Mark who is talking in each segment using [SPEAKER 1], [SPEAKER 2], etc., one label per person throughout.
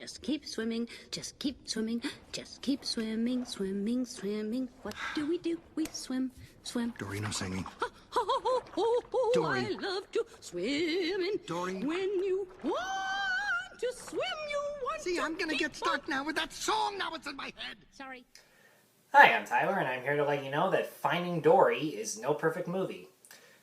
[SPEAKER 1] Just keep swimming, just keep swimming, just keep swimming, swimming, swimming. What do? We swim, swim.
[SPEAKER 2] Dory, no singing.
[SPEAKER 1] Dory.
[SPEAKER 2] Dory.
[SPEAKER 1] I love to swim in.
[SPEAKER 2] Dory.
[SPEAKER 1] When you want to swim, you want
[SPEAKER 2] See,
[SPEAKER 1] to
[SPEAKER 2] I'm gonna get stuck now with that song. Now it's in my head.
[SPEAKER 1] Sorry.
[SPEAKER 3] Hi, I'm Tyler, and I'm here to let you know that Finding Dory is no perfect movie.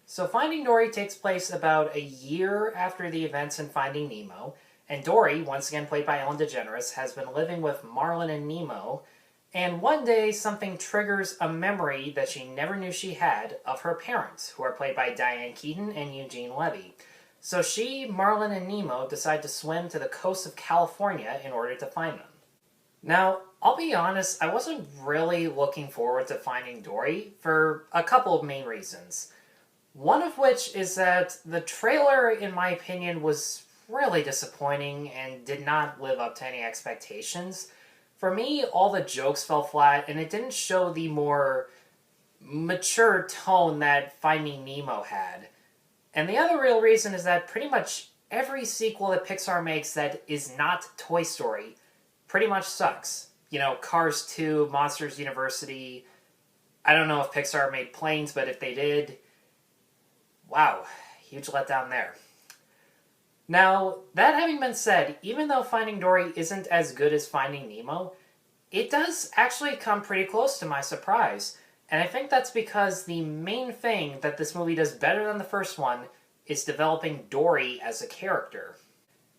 [SPEAKER 3] So Finding Dory takes place about a year after the events in Finding Nemo, and Dory, once again played by Ellen DeGeneres, has been living with Marlin and Nemo, and one day something triggers a memory that she never knew she had of her parents, who are played by Diane Keaton and Eugene Levy. So she, Marlin, and Nemo decide to swim to the coast of California in order to find them. Now, I'll be honest, I wasn't really looking forward to Finding Dory for a couple of main reasons. One of which is that the trailer, in my opinion, was really disappointing and did not live up to any expectations. For me, all the jokes fell flat, and it didn't show the more mature tone that Finding Nemo had. And the other real reason is that pretty much every sequel that Pixar makes that is not Toy Story pretty much sucks. You know, Cars 2, Monsters University. I don't know if Pixar made Planes, but if they did, wow, huge letdown there. Now, that having been said, even though Finding Dory isn't as good as Finding Nemo, it does actually come pretty close to my surprise. And I think that's because the main thing that this movie does better than the first one is developing Dory as a character.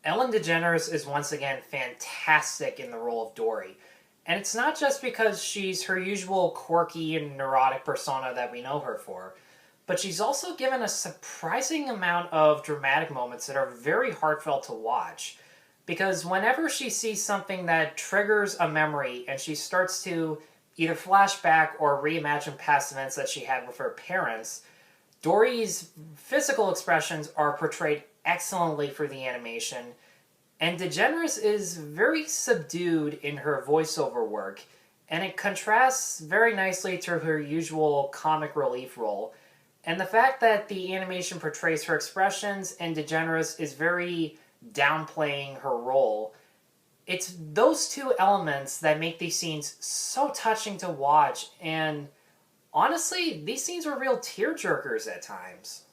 [SPEAKER 3] Ellen DeGeneres is once again fantastic in the role of Dory. And it's not just because she's her usual quirky and neurotic persona that we know her for, but she's also given a surprising amount of dramatic moments that are very heartfelt to watch. Because whenever she sees something that triggers a memory and she starts to either flash back or reimagine past events that she had with her parents, Dory's physical expressions are portrayed excellently for the animation, and DeGeneres is very subdued in her voiceover work, and it contrasts very nicely to her usual comic relief role. And the fact that the animation portrays her expressions and DeGeneres is very downplaying her role, it's those two elements that make these scenes so touching to watch, and honestly, these scenes were real tearjerkers at times.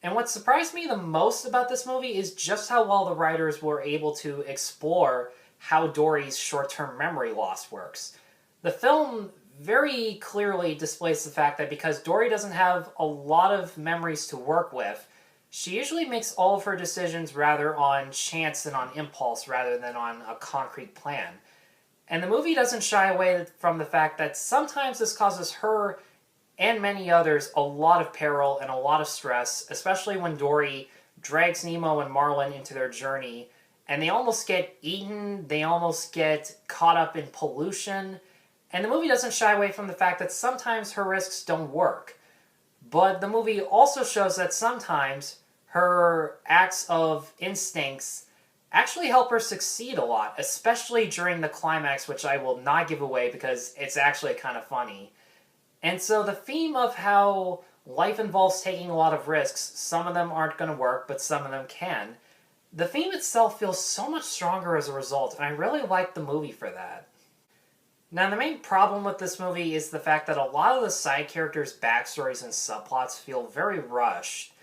[SPEAKER 3] And what surprised me the most about this movie is just how well the writers were able to explore how Dory's short-term memory loss works. The film very clearly displays the fact that because Dory doesn't have a lot of memories to work with, she usually makes all of her decisions rather on chance and on impulse rather than on a concrete plan. And the movie doesn't shy away from the fact that sometimes this causes her and many others a lot of peril and a lot of stress, especially when Dory drags Nemo and Marlin into their journey, and they almost get eaten, they almost get caught up in pollution, and the movie doesn't shy away from the fact that sometimes her risks don't work. But the movie also shows that sometimes her acts of instincts actually help her succeed a lot, especially during the climax, which I will not give away because it's actually kind of funny. And so the theme of how life involves taking a lot of risks, some of them aren't going to work, but some of them can, the theme itself feels so much stronger as a result, and I really like the movie for that. Now, the main problem with this movie is the fact that a lot of the side characters' backstories and subplots feel very rushed.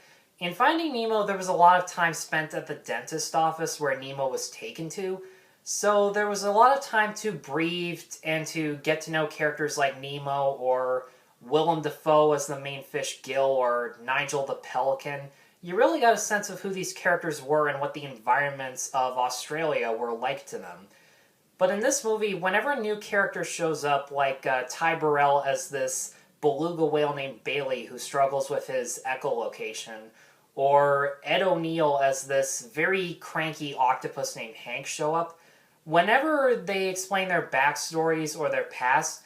[SPEAKER 3] In Finding Nemo, there was a lot of time spent at the dentist office where Nemo was taken to, so there was a lot of time to breathe and to get to know characters like Nemo or Willem Dafoe as the main fish Gil or Nigel the Pelican. You really got a sense of who these characters were and what the environments of Australia were like to them. But in this movie, whenever a new character shows up, like Ty Burrell as this beluga whale named Bailey who struggles with his echolocation, or Ed O'Neill as this very cranky octopus named Hank show up, whenever they explain their backstories or their past,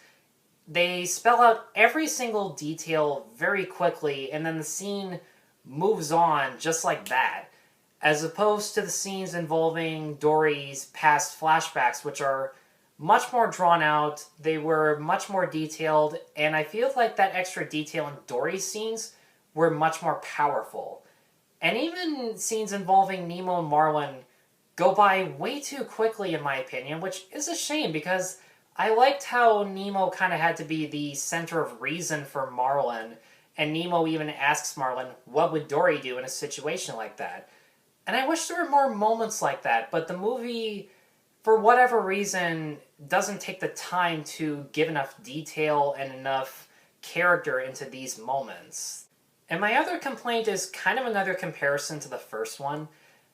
[SPEAKER 3] they spell out every single detail very quickly, and then the scene moves on just like that. As opposed to the scenes involving Dory's past flashbacks, which are much more drawn out, they were much more detailed, and I feel like that extra detail in Dory's scenes were much more powerful. And even scenes involving Nemo and Marlin go by way too quickly in my opinion, which is a shame because I liked how Nemo kind of had to be the center of reason for Marlin, and Nemo even asks Marlin, what would Dory do in a situation like that? And I wish there were more moments like that, but the movie, for whatever reason, doesn't take the time to give enough detail and enough character into these moments. And my other complaint is kind of another comparison to the first one.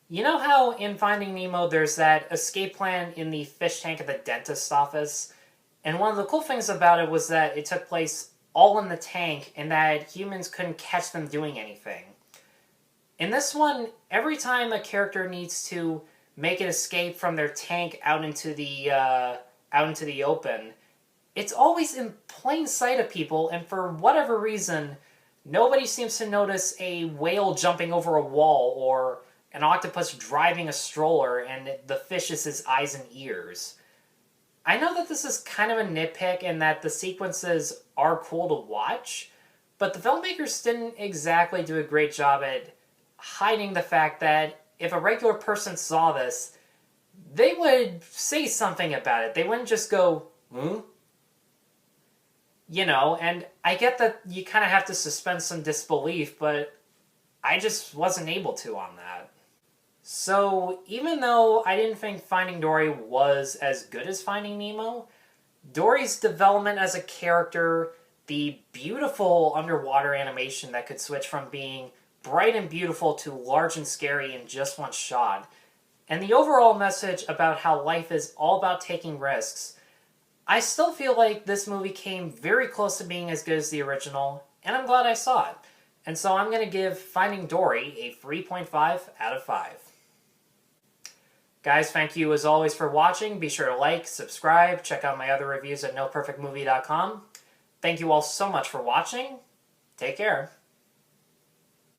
[SPEAKER 3] You know how in Finding Nemo there's that escape plan in the fish tank at the dentist's office? And one of the cool things about it was that it took place all in the tank and that humans couldn't catch them doing anything. In this one, every time a character needs to make an escape from their tank out into the open, it's always in plain sight of people, and for whatever reason, nobody seems to notice a whale jumping over a wall or an octopus driving a stroller and the fish is his eyes and ears. I know that this is kind of a nitpick and that the sequences are cool to watch, but the filmmakers didn't exactly do a great job at hiding the fact that if a regular person saw this, they would say something about it. They wouldn't just go, hmm? You know, and I get that you kind of have to suspend some disbelief, but I just wasn't able to on that. So, even though I didn't think Finding Dory was as good as Finding Nemo, Dory's development as a character, the beautiful underwater animation that could switch from being bright and beautiful to large and scary in just one shot, and the overall message about how life is all about taking risks, I still feel like this movie came very close to being as good as the original, and I'm glad I saw it. And so I'm going to give Finding Dory a 3.5 out of 5. Guys, thank you as always for watching. Be sure to like, subscribe, check out my other reviews at NoPerfectMovie.com. Thank you all so much for watching. Take care.